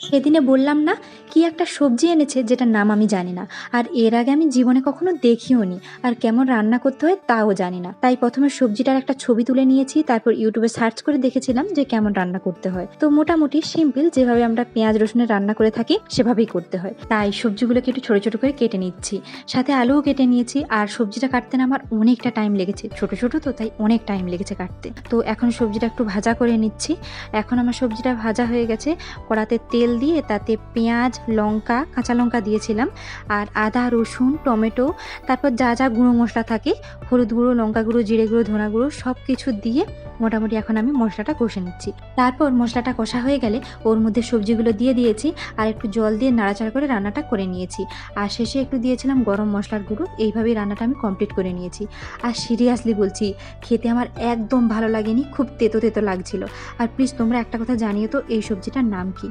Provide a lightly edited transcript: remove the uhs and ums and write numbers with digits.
সেদিনে বললাম না, কি একটা সবজি এনেছে যেটার নাম আমি জানি না। আর এর আগে আমি জীবনে কখনো দেখিও নি। আর কেমন রান্না করতে হয় তাও জানি না। তাই ১ম এ সবজিটার একটা ছবি তুলে নিয়েছি। তারপর YouTube এ সার্চ করে দেখেছিলাম যে কেমন রান্না করতে হয়। তো মোটামুটি সিম্পল যেভাবে আমরা পেঁয়াজ রসুনের রান্না করে থাকি সেভাবেই করতে হয়। তাই সবজিগুলোকে একটু ছোট, ছোট করে কেটে নিচ্ছি। সাথে আলুও কেটে নিয়েছি। আর সবজিটা কাটতে না আমার অনেকটা টাইম লেগেছে। ছোট, ছোট তো তাই অনেক টাইম লেগেছে কাটতে। তো এখন সবজিটা একটু ভাজা করে নিচ্ছি। এখন আমার সবজিটা ভাজা হয়ে গেছে। কড়াতে তেল দিয়ে তাতে পেঁয়াজ, লঙ্কা, কাঁচা লঙ্কা দিয়েছিলাম। আর আদা, রসুন, টমেটো, তারপর যা, যা গুঁড়ো মশলা থাকে, হলুদ গুঁড়ো, লঙ্কা গুঁড়ো, জিরে গুঁড়ো, ধনা গুঁড়ো সব কিছু দিয়ে মোটামুটি এখন আমি মশলাটা কষে নিচ্ছি। তারপর মশলাটা কষা হয়ে গেলে ওর মধ্যে সবজিগুলো দিয়ে দিয়েছি। আর একটু জল দিয়ে নাড়াচাড়া করে রান্নাটা করে নিয়েছি। আর শেষে একটু দিয়েছিলাম গরম মশলার গুঁড়ো। এইভাবেই রান্নাটা আমি কমপ্লিট করে নিয়েছি। আর সিরিয়াসলি বলছি, খেতে আমার একদম ভালো লাগেনি, খুব তেতো, তেতো লাগছিল। আর প্লিজ তোমরা একটা কথা জানিও তো এই সবজিটার নাম কী?